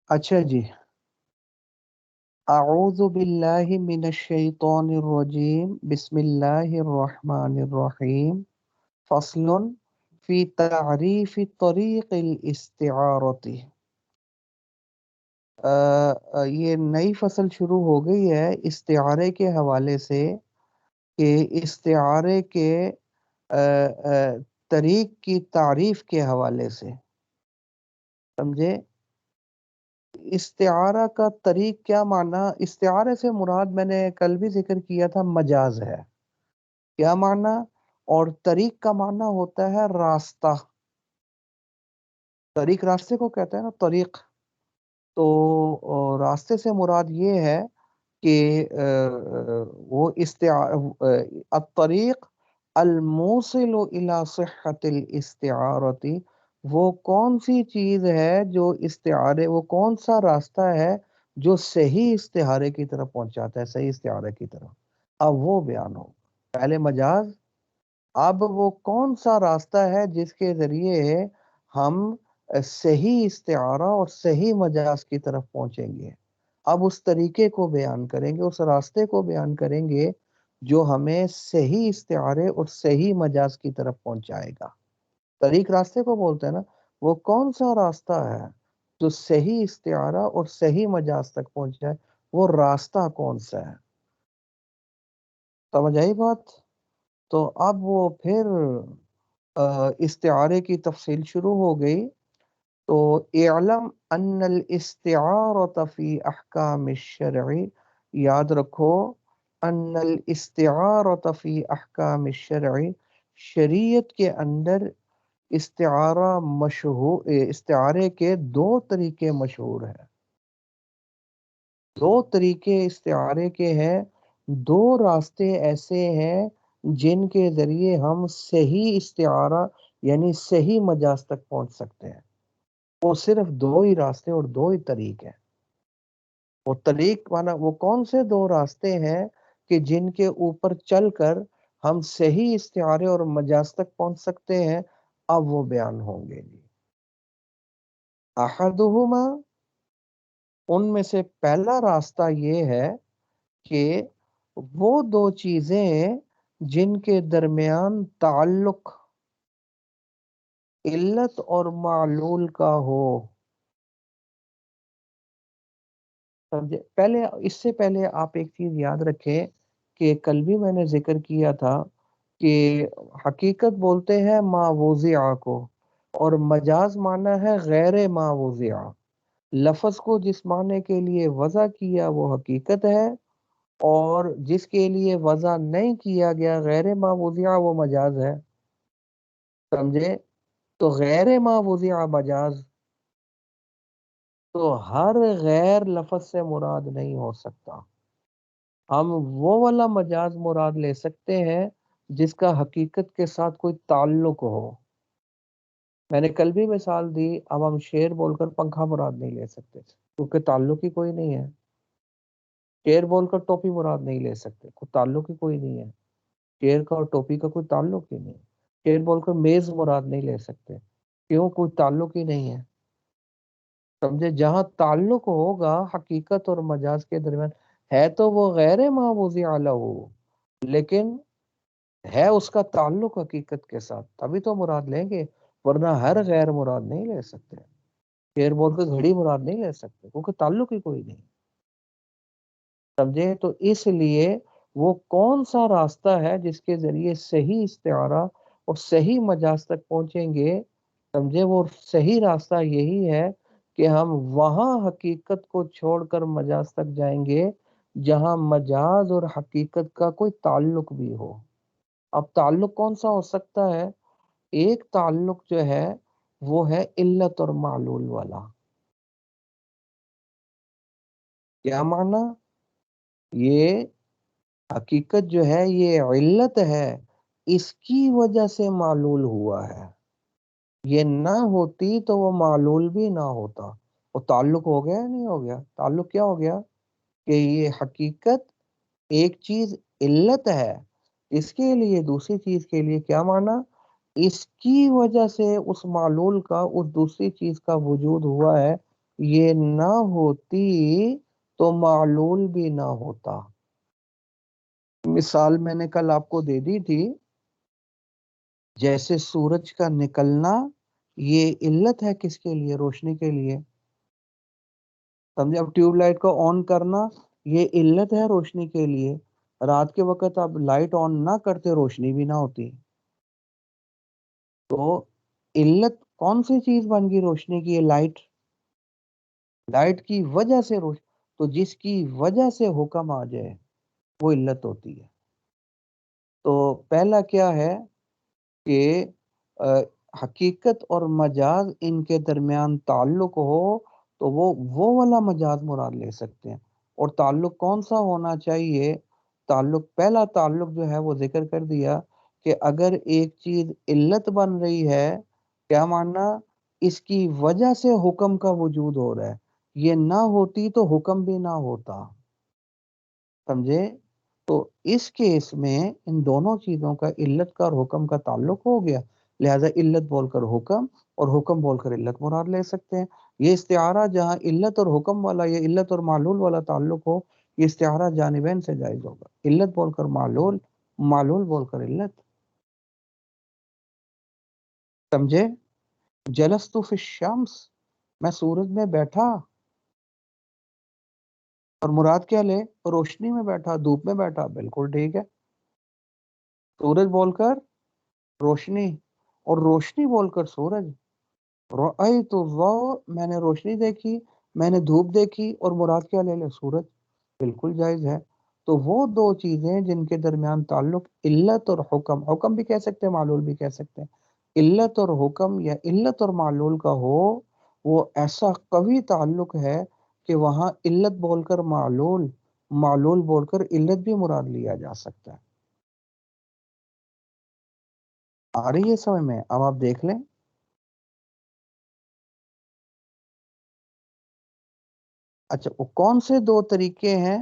اچھا جی، اعوذ باللہ من الشیطان الرجیم، بسم اللہ الرحمن الرحیم، فصل فی تعریف طریق الاستعارتی۔ یہ نئی فصل شروع ہو گئی ہے استعارے کے حوالے سے، کہ استعارے کے طریق کی تعریف کے حوالے سے، سمجھے؟ استعارہ کا طریق کیا معنی؟ استعارے سے مراد میں نے کل بھی ذکر کیا تھا مجاز ہے، کیا معنی؟ اور طریق کا معنی ہوتا ہے راستہ، طریق راستے کو کہتے ہیں نا، طریق۔ تو راستے سے مراد یہ ہے کہ وہ الطریق الموصل الى صحت الاستعارتی، وہ کون سی چیز ہے جو استعارے، وہ کون سا راستہ ہے جو صحیح استعارے کی طرف پہنچاتا ہے، صحیح استعارے کی طرف۔ اب وہ بیان ہو، پہلے مجاز، اب وہ کون سا راستہ ہے جس کے ذریعے ہم صحیح استعارہ اور صحیح مجاز کی طرف پہنچیں گے۔ اب اس طریقے کو بیان کریں گے، اس راستے کو بیان کریں گے جو ہمیں صحیح استعارے اور صحیح مجاز کی طرف پہنچائے گا۔ طریق راستے کو بولتے ہیں نا، وہ کون سا راستہ ہے جو صحیح استعارہ اور صحیح مجاز تک پہنچائے، وہ راستہ کون سا ہے؟ سمجھ آئی بات؟ تو اب وہ پھر استعارے کی تفصیل شروع ہو گئی۔ تو اعلم ان الاستعارة فی احکام الشرع، یاد رکھو، ان الاستعارة فی احکام الشرع، شریعت کے اندر استعارہ مشہور، استعارے کے دو طریقے مشہور ہیں، دو طریقے استعارے کے ہیں، دو راستے ایسے ہیں جن کے ذریعے ہم صحیح استعارہ یعنی صحیح مجاز تک پہنچ سکتے ہیں۔ وہ صرف دو ہی راستے اور دو ہی طریق ہیں۔ وہ طریق مانا وہ کون سے دو راستے ہیں کہ جن کے اوپر چل کر ہم صحیح استعارے اور مجاز تک پہنچ سکتے ہیں، اب وہ بیان ہوں گے جی۔ احدہما، ان میں سے پہلا راستہ یہ ہے کہ وہ دو چیزیں جن کے درمیان تعلق علت اور معلول کا ہو، سمجھے؟ پہلے، اس سے پہلے آپ ایک چیز یاد رکھیں کہ کل بھی میں نے ذکر کیا تھا کہ حقیقت بولتے ہیں ما وضع کو، اور مجاز معنی ہے غیر ما وضع۔ لفظ کو جس معنی کے لیے وضع کیا وہ حقیقت ہے، اور جس کے لیے وضع نہیں کیا گیا غیر ما وضع وہ مجاز ہے، سمجھے؟ تو غیر ما وضع مجاز، تو ہر غیر لفظ سے مراد نہیں ہو سکتا۔ ہم وہ والا مجاز مراد لے سکتے ہیں جس کا حقیقت کے ساتھ کوئی تعلق ہو۔ میں نے کل بھی مثال دی، اب ہم شیر بول کر پنکھا مراد نہیں لے سکتے کیونکہ تعلق ہی کوئی نہیں ہے۔ شیر بول کر ٹوپی مراد نہیں لے سکتے، کوئی تعلق ہی کوئی نہیں ہے، شیر کا اور ٹوپی کا کوئی تعلق ہی نہیں۔ شیر بول کر میز مراد نہیں لے سکتے، کیوں؟ کوئی تعلق ہی نہیں ہے، سمجھے؟ جہاں تعلق ہوگا حقیقت اور مجاز کے درمیان، ہے تو وہ غیر ما وضع لہ، لیکن ہے اس کا تعلق حقیقت کے ساتھ، تبھی تو مراد لیں گے، ورنہ ہر غیر مراد نہیں لے سکتے۔ شیر بول کے گھڑی مراد نہیں لے سکتے کیونکہ تعلق ہی کوئی نہیں، سمجھے؟ تو اس لیے وہ کون سا راستہ ہے جس کے ذریعے صحیح استعارہ اور صحیح مجاز تک پہنچیں گے، سمجھے؟ وہ صحیح راستہ یہی ہے کہ ہم وہاں حقیقت کو چھوڑ کر مجاز تک جائیں گے جہاں مجاز اور حقیقت کا کوئی تعلق بھی ہو۔ اب تعلق کون سا ہو سکتا ہے؟ ایک تعلق جو ہے وہ ہے علت اور معلول والا۔ کیا معنی؟ یہ حقیقت جو ہے یہ علت ہے، اس کی وجہ سے معلول ہوا ہے، یہ نہ ہوتی تو وہ معلول بھی نہ ہوتا۔ وہ تعلق ہو گیا نہیں ہو گیا؟ تعلق کیا ہو گیا کہ یہ حقیقت ایک چیز علت ہے، اس کے لیے دوسری چیز کے لیے کیا معنی؟ اس کی وجہ سے اس معلول کا، اس دوسری چیز کا وجود ہوا ہے، یہ نہ ہوتی تو معلول بھی نہ ہوتا. مثال میں نے کل آپ کو دے دی تھی، جیسے سورج کا نکلنا یہ علت ہے کس کے لیے؟ روشنی کے لیے. سمجھے؟ اب ٹیوب لائٹ کو آن کرنا یہ علت ہے روشنی کے لیے. رات کے وقت آپ لائٹ آن نہ کرتے روشنی بھی نہ ہوتی. تو علت کون سی چیز بن گئی روشنی کی؟ یہ لائٹ. لائٹ کی وجہ سے روشنی، تو جس کی وجہ سے حکم آ جائے وہ علت ہوتی ہے. تو پہلا کیا ہے کہ حقیقت اور مجاز ان کے درمیان تعلق ہو تو وہ والا مجاز مراد لے سکتے ہیں. اور تعلق کون سا ہونا چاہیے؟ تعلق، پہلا تعلق جو ہے وہ ذکر کر دیا کہ اگر ایک چیز علت بن رہی ہے، کیا ماننا؟ اس کی وجہ سے حکم کا وجود ہو رہا ہے، یہ نہ ہوتی تو حکم بھی نہ ہوتا. سمجھے؟ تو اس کیس میں ان دونوں چیزوں کا، علت کا اور حکم کا تعلق ہو گیا، لہذا علت بول کر حکم اور حکم بول کر علت مراد لے سکتے ہیں. یہ استعارہ جہاں علت اور حکم والا یا علت اور معلول والا تعلق ہو، یہ استعارہ جانبین سے جائز ہوگا. علت بول کر معلول، معلول بول کر علت. سمجھے؟ جلستو فی الشمس، میں سورج میں بیٹھا، اور مراد کیا لے؟ روشنی میں بیٹھا، دھوپ میں بیٹھا، بالکل ٹھیک ہے. سورج بول کر روشنی، اور روشنی بول کر سورج. رأیت الضوء، میں نے روشنی دیکھی، میں نے دھوپ دیکھی، اور مراد کیا لے لے؟ سورج. بالکل جائز ہے. تو وہ دو چیزیں جن کے درمیان تعلق علت اور حکم، حکم بھی کہہ سکتے ہیں، معلول بھی کہہ سکتے ہیں، علت اور حکم یا علت اور معلول کا ہو، وہ ایسا قوی تعلق ہے کہ وہاں علت بول کر معلول، معلول بول کر علت بھی مراد لیا جا سکتا ہے. آ رہی ہے سمجھ میں؟ اب آپ دیکھ لیں. اچھا، وہ کون سے دو طریقے ہیں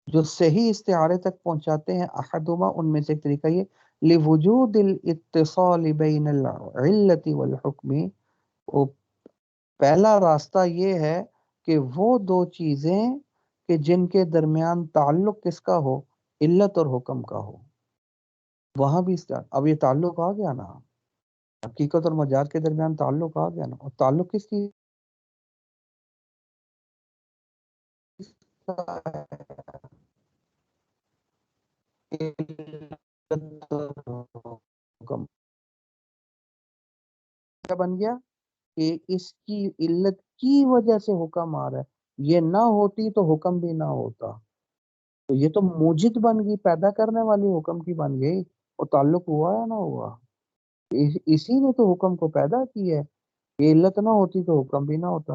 جو صحیح استعارے تک پہنچاتے ہیں؟ احدہما، ان میں سے ایک طریقہ یہ، لوجود الاتصال بین العلت والحکم. وہ پہلا راستہ یہ ہے کہ وہ دو چیزیں کہ جن کے درمیان تعلق کس کا ہو؟ علت اور حکم کا ہو، وہاں بھی اب یہ تعلق آ گیا نا، حقیقت اور مجاز کے درمیان تعلق آ گیا نا. اور تعلق کس کی؟ حکم کیا بن گیا کہ اس کی علت کی وجہ سے حکم آ رہا ہے، یہ نہ ہوتی تو حکم بھی نہ ہوتا. تو یہ تو موجد بن گئی، پیدا کرنے والی حکم کی بن گئی. اور تعلق ہوا یا نہ ہوا؟ اسی نے تو حکم کو پیدا کی ہے. یہ علت نہ ہوتی تو حکم بھی نہ ہوتا.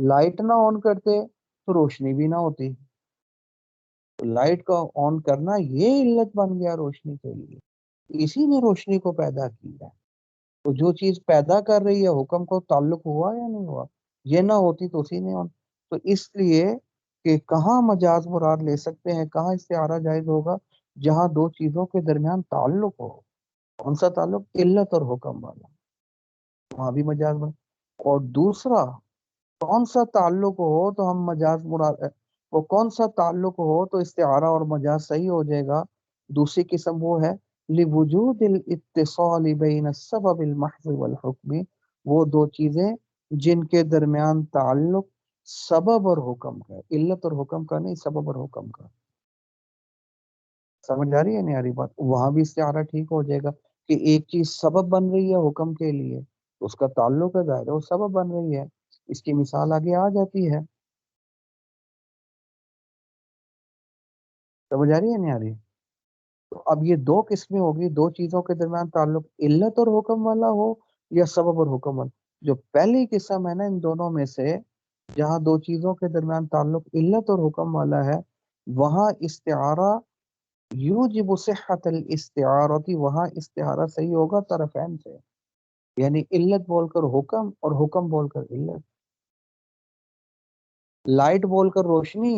لائٹ نہ آن کرتے تو روشنی بھی نہ ہوتی. تو لائٹ کا آن کرنا یہ علت بن گیا روشنی کے لیے، اسی نے روشنی کو پیدا کیا ہے. تو جو چیز پیدا کر رہی ہے حکم کو تعلق ہوا یا نہیں ہوا؟ یہ نہ ہوتی تو اسی نے. تو اس لیے کہ کہاں مجاز مراد لے سکتے ہیں، کہاں استعارہ جائز ہوگا؟ جہاں دو چیزوں کے درمیان تعلق ہو. کون سا تعلق؟ علت اور حکم والا، وہاں بھی مجاز مراد. اور دوسرا کون سا تعلق ہو تو ہم مجاز مراد، وہ کون سا تعلق ہو تو استعارہ اور مجاز صحیح ہو جائے گا؟ دوسری قسم وہ ہے لوجود الاتصال بین السبب المحض والحکم، وہ دو چیزیں جن کے درمیان تعلق سبب اور حکم کا، علت اور حکم کا نہیں، سبب اور حکم کا. سمجھ آ رہی ہے نہیں آ رہی بات؟ وہاں بھی استعارہ ٹھیک ہو جائے گا کہ ایک چیز سبب بن رہی ہے حکم کے لیے، اس کا تعلق ہے، ظاہر ہے وہ سبب بن رہی ہے. اس کی مثال آگے آ جاتی ہے. سمجھ آ رہی ہے نہیں آ رہی؟ تو اب یہ دو قسمیں ہوگی، دو چیزوں کے درمیان تعلق علت اور حکم والا ہو یا سبب اور حکم والا. جو پہلی قسم ہے نا ان دونوں میں سے، جہاں دو چیزوں کے درمیان تعلق علت اور حکم والا ہے، وہاں استعارہ یوجب صحت الاستعارتی، وہاں استعارہ صحیح ہوگا طرفین سے، یعنی علت بول کر حکم اور حکم بول کر علت. لائٹ بول کر روشنی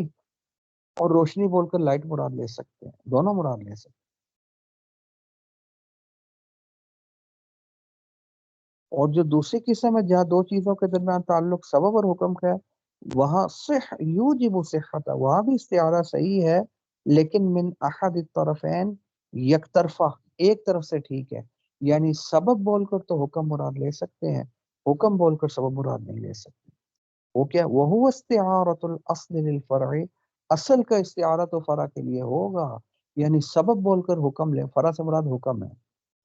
اور روشنی بول کر لائٹ مراد لے سکتے ہیں، دونوں مراد لے سکتے اور جو دوسری قسم ہے جہاں دو چیزوں کے درمیان تعلق سبب اور حکم کا ہے، وہاں صح یوجب صحت، وہاں بھی استعارہ صحیح ہے لیکن من احد الطرفین، یک طرفہ، ایک طرف سے ٹھیک ہے، یعنی سبب بول کر تو حکم مراد لے سکتے ہیں، حکم بول کر سبب مراد نہیں لے سکتے۔ وہ کیا وہ استعارۃ الاصل للفرع، اصل کا استعارہ تو فرع کے لیے ہوگا، یعنی سبب بول کر حکم لے، فرع سے مراد حکم ہے،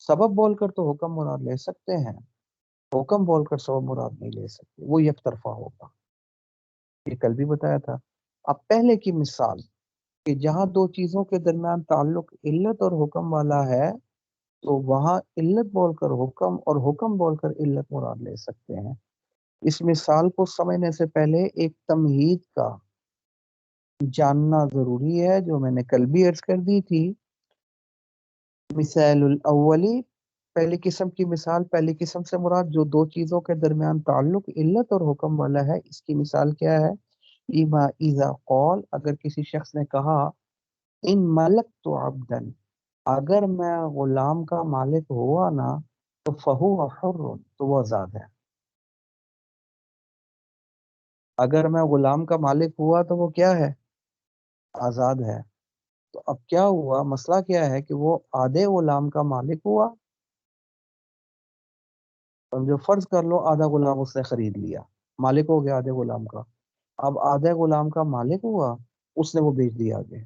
سبب بول کر تو حکم مراد لے سکتے ہیں، حکم بول کر سبب مراد نہیں لے سکتے، وہ یک طرفہ ہوگا۔ یہ کل بھی بتایا تھا۔ اب پہلے کی مثال کہ جہاں دو چیزوں کے درمیان تعلق علت اور حکم والا ہے تو وہاں علت بول کر حکم اور حکم بول کر علت مراد لے سکتے ہیں۔ اس مثال کو سمجھنے سے پہلے ایک تمہید کا جاننا ضروری ہے جو میں نے کل بھی عرض کر دی تھی۔ مثال الاولی، پہلی قسم کی مثال، پہلی قسم سے مراد جو دو چیزوں کے درمیان تعلق علت اور حکم والا ہے، اس کی مثال کیا ہے؟ ایما اذا قول، اگر کسی شخص نے کہا ان ملکت عبدن، اگر میں غلام کا مالک ہوا نا تو فہو حر، تو وہ آزاد ہے۔ اگر میں غلام کا مالک ہوا تو وہ کیا ہے؟ آزاد ہے۔ تو اب کیا ہوا، مسئلہ کیا ہے کہ وہ آدھے غلام کا مالک ہوا، جو فرض کر لو آدھا غلام اس نے خرید لیا، مالک ہو گیا آدھے غلام کا۔ اب آدھے غلام کا مالک ہوا، اس نے وہ بیچ دیا آگے،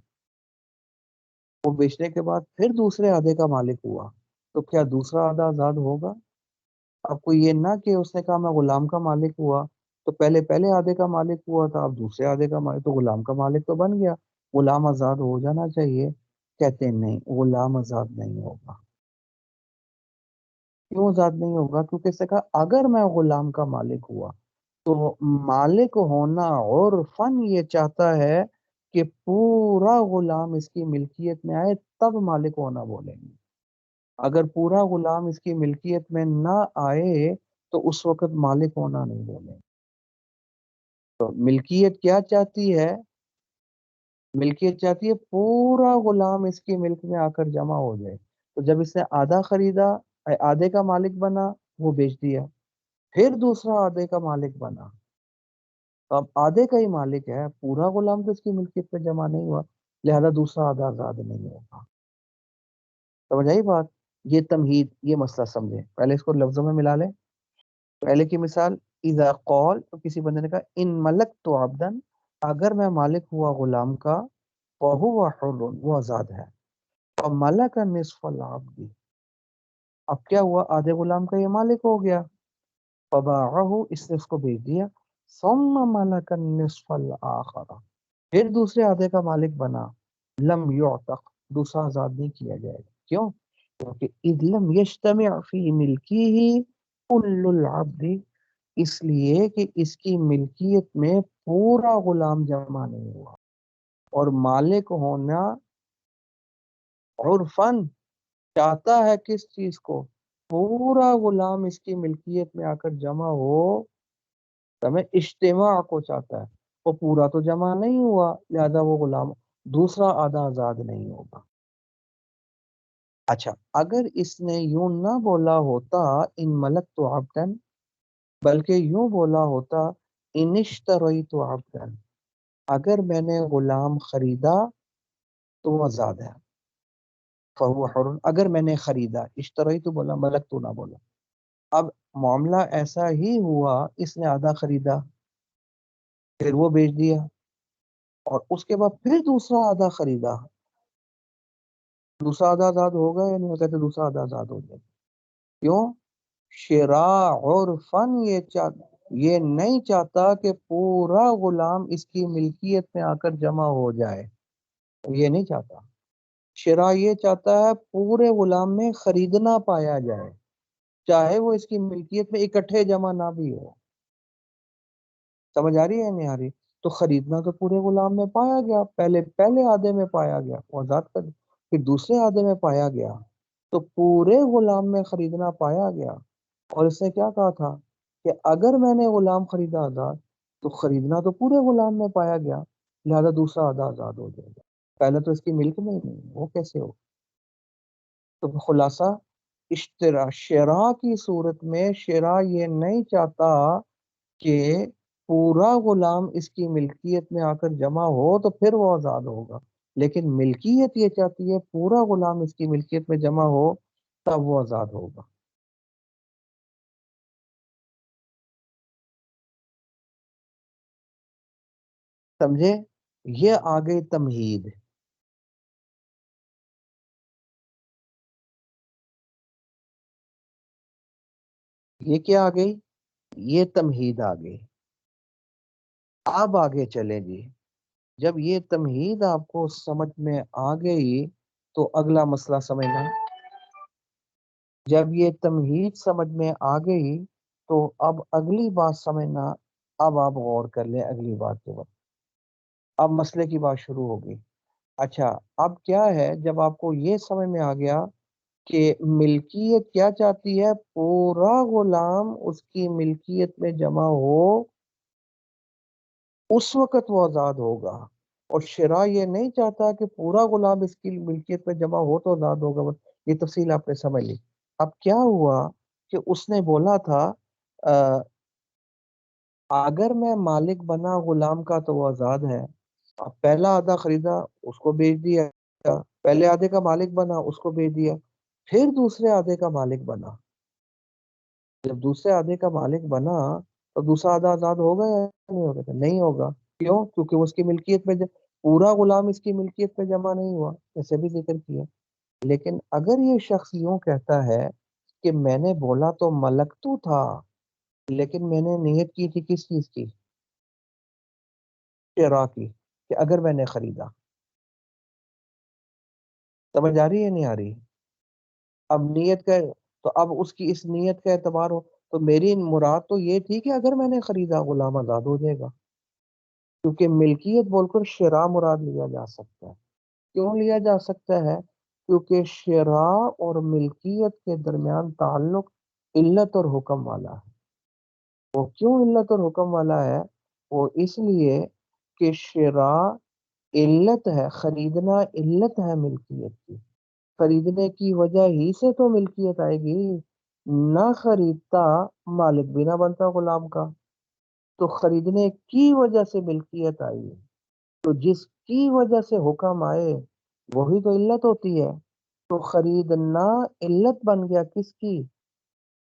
وہ بیچنے کے بعد پھر دوسرے آدھے کا مالک ہوا، تو کیا دوسرا آدھا آزاد ہوگا؟ اب کوئی یہ نہ کہ اس نے کہا میں غلام کا مالک ہوا تو پہلے آدھے کا مالک ہوا تھا، اب دوسرے آدھے کا مالک، تو غلام کا مالک تو بن گیا، غلام آزاد ہو جانا چاہیے۔ کہتے ہیں نہیں، غلام آزاد نہیں ہوگا۔ کیوں آزاد نہیں ہوگا؟ کیونکہ اس نے کہا اگر میں غلام کا مالک ہوا تو مالک ہونا عرفاً یہ چاہتا ہے کہ پورا غلام اس کی ملکیت میں آئے تب مالک ہونا بولیں گے، اگر پورا غلام اس کی ملکیت میں نہ آئے تو اس وقت مالک ہونا نہیں بولیں۔ تو ملکیت کیا چاہتی ہے؟ ملکیت چاہتی ہے پورا غلام اس کی ملک میں آ کر جمع ہو جائے۔ تو جب اس نے آدھا خریدا، آدھے کا مالک بنا، وہ بیچ دیا، پھر دوسرا آدھے کا مالک بنا، تو اب آدھے کا ہی مالک ہے، پورا غلام تو اس کی ملکیت میں جمع نہیں ہوا، لہذا دوسرا آدھا آزاد نہیں ہوگا۔ سمجھ آئی بات؟ یہ تمہید، یہ مسئلہ سمجھے، پہلے اس کو لفظوں میں ملا لیں۔ پہلے کی مثال اذا قول، تو کسی بندے نے کہا ان ملکت عبدن، اگر میں مالک ہوا غلام کا، فہو حر، وہ آزاد ہے، فملک نصف العبد، اب کیا ہوا، آدھے غلام کا یہ مالک ہو گیا، فباعہ، اس نے اس کو بیچ دیا، ثم ملک النصف الآخر، پھر دوسرے آدھے کا مالک بنا، لم یعتق، دوسرا آزاد نہیں کیا جائے گا۔ کیوں؟ کیونکہ اذ لم یجتمع فی ملکیہ کل العبد، اس لیے کہ اس کی ملکیت میں پورا غلام جمع نہیں ہوا، اور مالک ہونا عرفاً چاہتا ہے کس چیز کو؟ پورا غلام اس کی ملکیت میں آ کر جمع ہو، تمہیں اجتماع کو چاہتا ہے، وہ پورا تو جمع نہیں ہوا، لہذا وہ غلام دوسرا آدھا آزاد نہیں ہوگا۔ اچھا، اگر اس نے یوں نہ بولا ہوتا ان ملک تو عبدن، بلکہ یوں بولا ہوتا ان اشتریت عبدن، اگر میں نے غلام خریدا تو وہ آزاد ہے، فہو حر، اگر میں نے خریدا، اشتریت تو بولا، ملک تو نہ بولا۔ اب معاملہ ایسا ہی ہوا، اس نے آدھا خریدا، پھر وہ بیچ دیا، اور اس کے بعد پھر دوسرا آدھا خریدا، دوسرا آدھا آزاد ہوگا یا نہیں ہوتا؟ تو دوسرا آدھا آزاد ہو جائے۔ کیوں؟ شراء عرفاً یہ نہیں چاہتا کہ پورا غلام اس کی ملکیت میں آ کر جمع ہو جائے، یہ نہیں چاہتا۔ شراء یہ چاہتا ہے پورے غلام میں خریدنا پایا جائے، چاہے وہ اس کی ملکیت میں اکٹھے جمع نہ بھی ہو۔ سمجھ آ رہی ہے نہیں آ رہی؟ تو خریدنا تو پورے غلام میں پایا گیا، پہلے آدھے میں پایا گیا، وہ آزاد کر، پھر دوسرے آدھے میں پایا گیا، تو پورے غلام میں خریدنا پایا گیا، اور اس نے کیا کہا تھا کہ اگر میں نے غلام خریدا آزاد تو خریدنا تو پورے غلام میں پایا گیا، لہذا دوسرا آدھا آزاد ہو جائے گا، پہلے تو اس کی ملک میں ہی نہیں، وہ کیسے ہو؟ تو خلاصہ شرا کی صورت میں شرا یہ نہیں چاہتا کہ پورا غلام اس کی ملکیت میں آ کر جمع ہو تو پھر وہ آزاد ہوگا، لیکن ملکیت یہ چاہتی ہے پورا غلام اس کی ملکیت میں جمع ہو تب وہ آزاد ہوگا۔ سمجھے؟ یہ آگے تمہید، یہ کیا آ گئی؟ یہ تمہید آ گئی۔ اب آگے چلیں جی، جب یہ تمہید آپ کو سمجھ میں آ گئی تو اگلا مسئلہ سمجھنا۔ جب یہ تمہید سمجھ میں آ گئی تو اب اگلی بات سمجھنا۔ اب آپ غور کر لیں اگلی بات کے وقت، اب مسئلے کی بات شروع ہوگی۔ اچھا، اب کیا ہے، جب آپ کو یہ سمجھ میں آ گیا کہ ملکیت کیا چاہتی ہے، پورا غلام اس کی ملکیت میں جمع ہو اس وقت وہ آزاد ہوگا، اور شرع یہ نہیں چاہتا کہ پورا غلام اس کی ملکیت میں جمع ہو تو آزاد ہوگا۔ بس یہ تفصیل آپ نے سمجھ لی۔ اب کیا ہوا کہ اس نے بولا تھا اگر میں مالک بنا غلام کا تو وہ آزاد ہے۔ اب پہلا آدھا خریدا، اس کو بیچ دیا، پہلے آدھے کا مالک بنا، اس کو بیچ دیا، پھر دوسرے آدھے کا مالک بنا۔ جب دوسرے آدھے کا مالک بنا تو دوسرا آدھا آزاد ہوگا یا نہیں ہوگا؟ نہیں ہوگا۔ کیوں؟ کیونکہ وہ اس کی ملکیت میں پورا غلام اس کی ملکیت میں جمع نہیں ہوا، ایسے بھی ذکر کیا۔ لیکن اگر یہ شخص یوں کہتا ہے کہ میں نے بولا تو ملک تو تھا، لیکن میں نے نیت کی تھی کس چیز کی؟ شراء کی، کہ اگر میں نے خریدا۔ سمجھ آ رہی ہے نہیں آ رہی؟ اب نیت کا، تو اب اس کی اس نیت کا اعتبار ہو تو میری مراد تو یہ تھی کہ اگر میں نے خریدا غلام آزاد ہو جائے گا، کیونکہ ملکیت بول کر شراء مراد لیا جا سکتا ہے۔ کیوں لیا جا سکتا ہے؟ کیونکہ شراء اور ملکیت کے درمیان تعلق علت اور حکم والا ہے۔ وہ کیوں علت اور حکم والا ہے؟ وہ اس لیے کہ شراء علت ہے، خریدنا علت ہے ملکیت کی، خریدنے کی وجہ ہی سے تو ملکیت آئے گی، نہ خریدتا مالک بھی نہ بنتا غلام کا، تو خریدنے کی وجہ سے ملکیت آئی، تو جس کی وجہ سے حکم آئے وہی تو علت ہوتی ہے۔ تو خریدنا علت بن گیا کس کی؟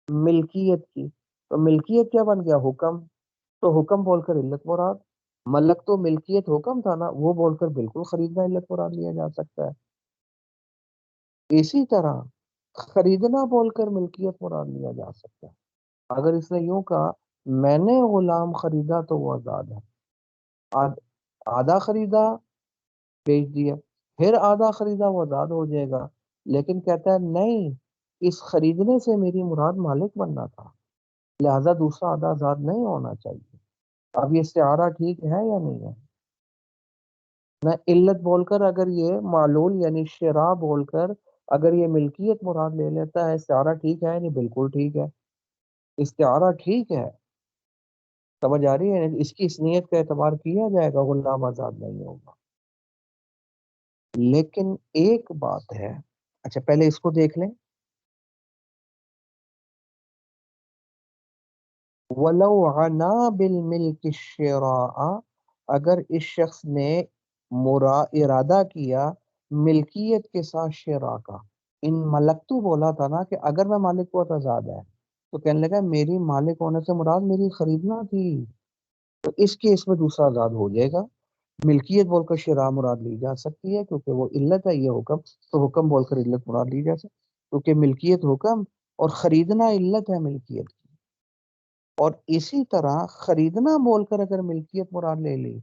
ملکیت کی، تو ملکیت کیا بن گیا؟ حکم، تو حکم بول کر علت مراد، ملک تو ملکیت حکم تھا نا، وہ بول کر بالکل خریدنا علت مراد لیا جا سکتا ہے۔ اسی طرح خریدنا بول کر ملکیت مراد لیا جا سکتا ہے۔ اگر اس نے یوں کہا میں نے غلام خریدا تو وہ آزاد ہے، آدھا خریدا بیچ دیا، پھر آدھا خریدا وہ آزاد ہو جائے گا، لیکن کہتا ہے نہیں، اس خریدنے سے میری مراد مالک بننا تھا، لہذا دوسرا آدھا آزاد نہیں ہونا چاہیے۔ اب یہ استعارہ ٹھیک ہے یا نہیں ہے؟ نہ علت بول کر اگر یہ معلول یعنی شراء بول کر اگر یہ ملکیت مراد لے لیتا ہے، استعارہ ٹھیک ہے؟ نہیں، بالکل ٹھیک ہے، استعارہ ٹھیک ہے۔ سمجھ آ رہی ہے؟ اس کی اس نیت کا اعتبار کیا جائے گا، غلام آزاد نہیں ہوگا۔ لیکن ایک بات ہے، اچھا پہلے اس کو دیکھ لیں، وَلَوْ عَنَا بِالْمِلْكِ الشِّرَاءَ، اگر اس شخص نے ارادہ کیا ملکیت کے ساتھ شراء کا، ان ملکتو بولا تھا نا کہ اگر میں مالک کو تو آزاد ہے، تو کہنے لگا میری مالک ہونے سے مراد میری خریدنا تھی، تو اس کیس میں دوسرا آزاد ہو جائے گا۔ ملکیت بول کر شراء مراد لی جا سکتی ہے کیونکہ وہ علت ہے، یہ حکم، تو حکم بول کر علت مراد لی جا سکتی کیونکہ ملکیت حکم اور خریدنا علت ہے ملکیت کی۔ اور اسی طرح خریدنا بول کر اگر ملکیت مراد لے لی،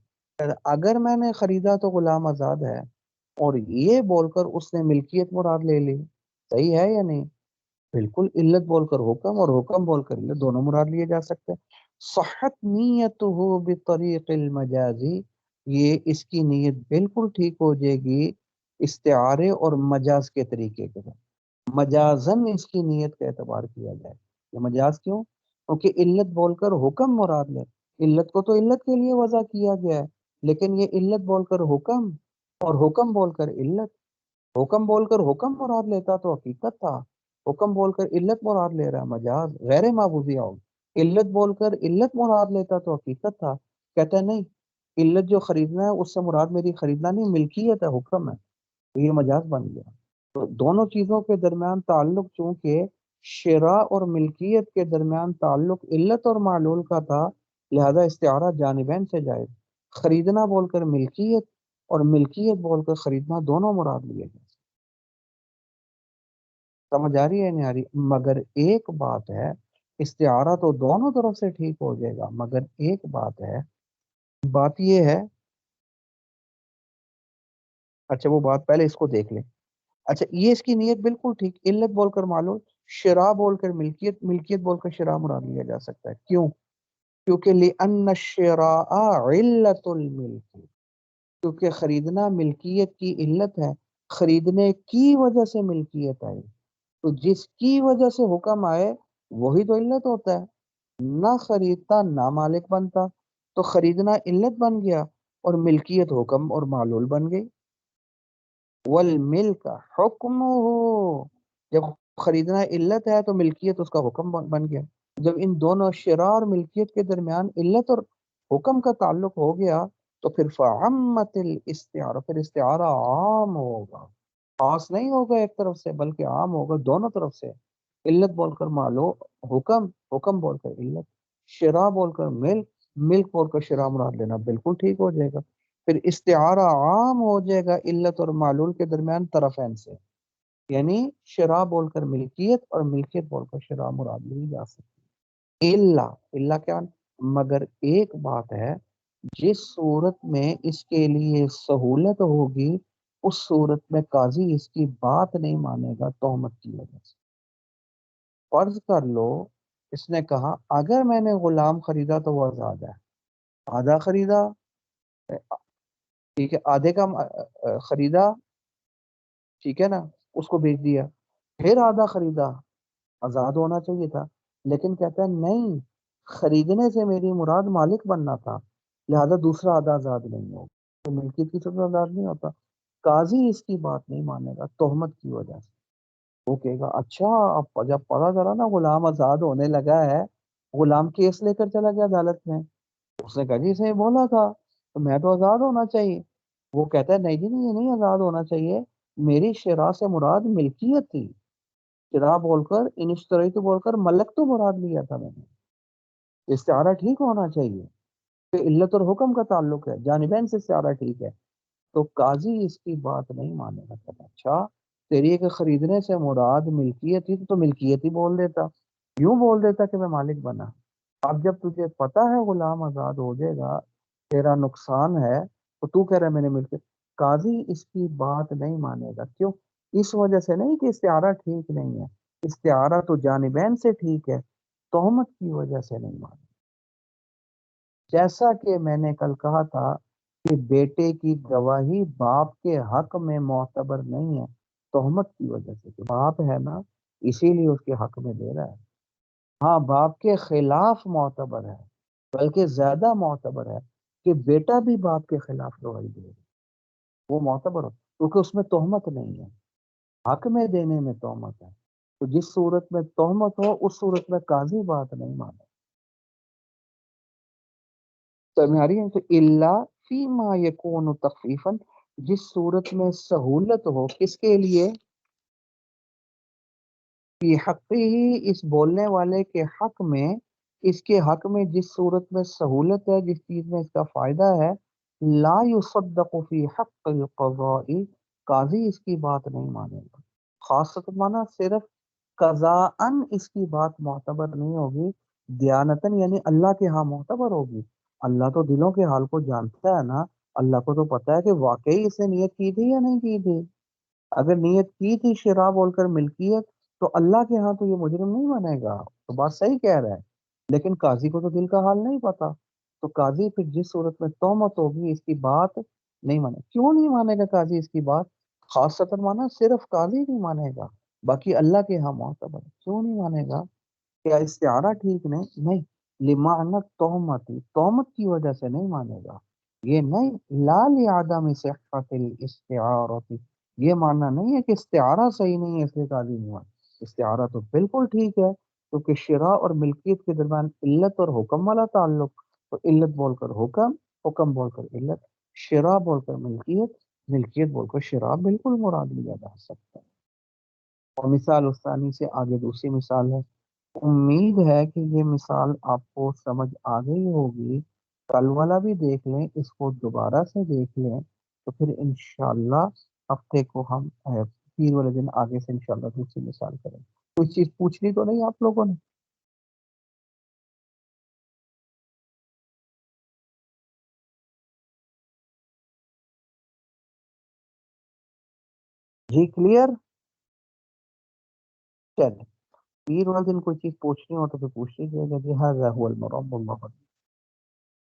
اگر میں نے خریدا تو غلام آزاد ہے، اور یہ بول کر اس نے ملکیت مراد لے لی، صحیح ہے یا نہیں؟ بالکل، علت بول کر حکم اور حکم بول کر علت دونوں مراد لیے جا سکتے ہیں۔ صحت نیتہ بطریق المجازی، یہ اس کی نیت بالکل ٹھیک ہو جائے گی استعارے اور مجاز کے طریقے کے ساتھ، مجازن اس کی نیت کا اعتبار کیا جائے۔ یہ مجاز کیوں؟ کیونکہ علت بول کر حکم مراد لے، علت کو تو علت کے لیے وضع کیا گیا ہے، لیکن یہ علت بول کر حکم اور حکم بول کر علت، حکم بول کر حکم مراد لیتا تو حقیقت تھا، حکم بول کر علت مراد لے رہا ہے، مجاز غیر معبودیہ ہو، علت بول کر علت مراد لیتا تو حقیقت تھا، کہتا ہے نہیں، علت جو خریدنا ہے اس سے مراد میری خریدنا نہیں، ملکیت ہے، حکم ہے، تو یہ مجاز بن گیا۔ تو دونوں چیزوں کے درمیان تعلق چونکہ شراء اور ملکیت کے درمیان تعلق علت اور معلول کا تھا، لہذا استعارہ جانبین سے جائز، خریدنا بول کر ملکیت اور ملکیت بول کر خریدنا دونوں مراد لیے گئے۔ سمجھ آ رہی ہے نہیں آ رہی؟ مگر ایک بات ہے، استعارہ تو دونوں طرف سے ٹھیک ہو جائے گا، مگر ایک بات ہے، بات یہ ہے، اچھا وہ بات پہلے اس کو دیکھ لیں۔ اچھا یہ اس کی نیت بالکل ٹھیک، علت بول کر معلوم، شراء بول کر ملکیت، ملکیت بول کر شراء مراد لیا جا سکتا ہے، کیوں؟ کیونکہ لِأَنَّ الشِّرَاءَ عِلَّةُ الْمِلْكِ، کیونکہ خریدنا ملکیت کی علت ہے، خریدنے کی وجہ سے ملکیت آئی، تو جس کی وجہ سے حکم آئے وہی تو علت ہوتا ہے، نہ خریدتا نہ مالک بنتا، تو خریدنا علت بن گیا اور ملکیت حکم اور معلول بن گئی۔ والملک حکمہ، جب خریدنا علت ہے تو ملکیت اس کا حکم بن گیا، جب ان دونوں شراء اور ملکیت کے درمیان علت اور حکم کا تعلق ہو گیا تو پھر فعمت الاستعارہ، پھر استعارہ عام ہوگا، خاص نہیں ہوگا ایک طرف سے بلکہ عام ہوگا دونوں طرف سے، علت بول کر مالو حکم، حکم بول کر علت، شراء بول کر ملک، ملک بول کر شراء مراد لینا بالکل ٹھیک ہو جائے گا، پھر استعارہ عام ہو جائے گا علت اور معلول کے درمیان طرفین سے، یعنی شراء بول کر ملکیت اور ملکیت بول کر شراء مراد لی جا سکتی، الا کیا، مگر ایک بات ہے، جس صورت میں اس کے لیے سہولت ہوگی اس صورت میں قاضی اس کی بات نہیں مانے گا تہمت کی وجہ سے۔ فرض کر لو اس نے کہا اگر میں نے غلام خریدا تو وہ آزاد ہے، آدھا خریدا، ٹھیک ہے، آدھے کا خریدا، ٹھیک ہے نا، اس کو بیچ دیا، پھر آدھا خریدا، آزاد ہونا چاہیے تھا، لیکن کہتا ہے نہیں، خریدنے سے میری مراد مالک بننا تھا، لہذا دوسرا آدھا آزاد نہیں ہوگا، تو ملکیت کی صورت آزاد نہیں ہوتا، قاضی اس کی بات نہیں مانے گا تہمت کی وجہ سے، وہ کہے گا اچھا اب جب پتا چلا نا غلام آزاد ہونے لگا ہے، غلام کیس لے کر چلا گیا عدالت میں، اس نے کہا جی اسے بولا تھا تو میں تو آزاد ہونا چاہیے، وہ کہتا ہے نہیں جی نہیں، یہ نہیں آزاد ہونا چاہیے، میری شراء سے مراد ملکیت تھی، شراء بول کر انشتری تو بول کر ملک تو مراد لیا تھا میں نے، استعارہ ٹھیک ہونا چاہیے، کہ علت اور حکم کا تعلق ہے، جانبین سے استعارہ ٹھیک ہے، تو قاضی اس کی بات نہیں مانے گا، کہتا اچھا تیری کہ خریدنے سے مراد ملکیت تھی تو ملکیت ہی بول دیتا، یوں بول دیتا کہ میں مالک بنا، اب جب تجھے پتا ہے غلام آزاد ہو جائے گا، تیرا نقصان ہے، تو تو کہہ رہا ہے میں نے ملکیت، قاضی اس کی بات نہیں مانے گا، کیوں؟ اس وجہ سے نہیں کہ استعارہ ٹھیک نہیں ہے، استعارہ تو جانبین سے ٹھیک ہے، تہمت کی وجہ سے نہیں مانے، جیسا کہ میں نے کل کہا تھا کہ بیٹے کی گواہی باپ کے حق میں معتبر نہیں ہے، تہمت کی وجہ سے، کہ باپ ہے نا اسی لیے اس کے حق میں دے رہا ہے، ہاں باپ کے خلاف معتبر ہے، بلکہ زیادہ معتبر ہے کہ بیٹا بھی باپ کے خلاف گواہی دے، وہ معتبر ہو کیونکہ اس میں تہمت نہیں ہے، حق میں دینے میں تہمت ہے، تو جس صورت میں تہمت ہو اس صورت میں قاضی بات نہیں مانے، تمہاری ہے تو اللہ فی ما یکون تخفیفا، جس صورت میں سہولت ہو کس کے لیے، فی حق ہی، اس بولنے والے کے حق میں، اس کے حق میں جس صورت میں سہولت ہے، جس چیز میں اس کا فائدہ ہے، لا یصدق فی حق القضاء، قاضی اس کی بات نہیں مانے گا، خاص مانا صرف قضاءً اس کی بات معتبر نہیں ہوگی، دیانتاً یعنی اللہ کے ہاں معتبر ہوگی، اللہ تو دلوں کے حال کو جانتا ہے نا، اللہ کو تو پتا ہے کہ واقعی اس نے نیت کی تھی یا نہیں کی تھی، اگر نیت کی تھی شراء بول کر ملکیت تو اللہ کے ہاں تو یہ مجرم نہیں بنے گا، تو بات صحیح کہہ رہا ہے، لیکن قاضی کو تو دل کا حال نہیں پتا، تو قاضی پھر جس صورت میں تہمت ہوگی اس کی بات نہیں مانے، کیوں نہیں مانے گا قاضی اس کی بات، خاص سطر مانا صرف قاضی نہیں مانے گا، باقی اللہ کے ہاں معتبر ہے، کیوں نہیں مانے گا، کیا استعارہ ٹھیک نہیں، لمعنت تہمتی، تہمت کی وجہ سے نہیں مانے گا، یہ نہیں، لا لعدم صحت الاستعارہ، یہ ماننا نہیں ہے کہ استعارہ صحیح نہیں ہے اس لیے قاضی نہیں مانا، استعارہ تو بالکل ٹھیک ہے، کیونکہ شراء اور ملکیت کے درمیان علت اور حکم والا تعلق، تو علت بول کر حکم، حکم بول کر علت، شراء بول کر ملکیت، ملکیت بول کر شراء بالکل مراد لیا جا سکتا ہے۔ اور مثال الثانی سے آگے دوسری مثال ہے، امید ہے کہ یہ مثال آپ کو سمجھ آ گئی ہوگی، کل والا بھی دیکھ لیں، اس کو دوبارہ سے دیکھ لیں، تو پھر انشاءاللہ ہفتے کو ہم پیر والے دن آگے سے انشاءاللہ دوسری مثال کریں۔ کوئی چیز پوچھنی تو نہیں آپ لوگوں نے؟ جی کلیئر؟ چلیں، پیر والے دن کوئی چیز پوچھنی ہو تو پھر پوچھ لیجیے گا، جی ہاں، المرام اللہ۔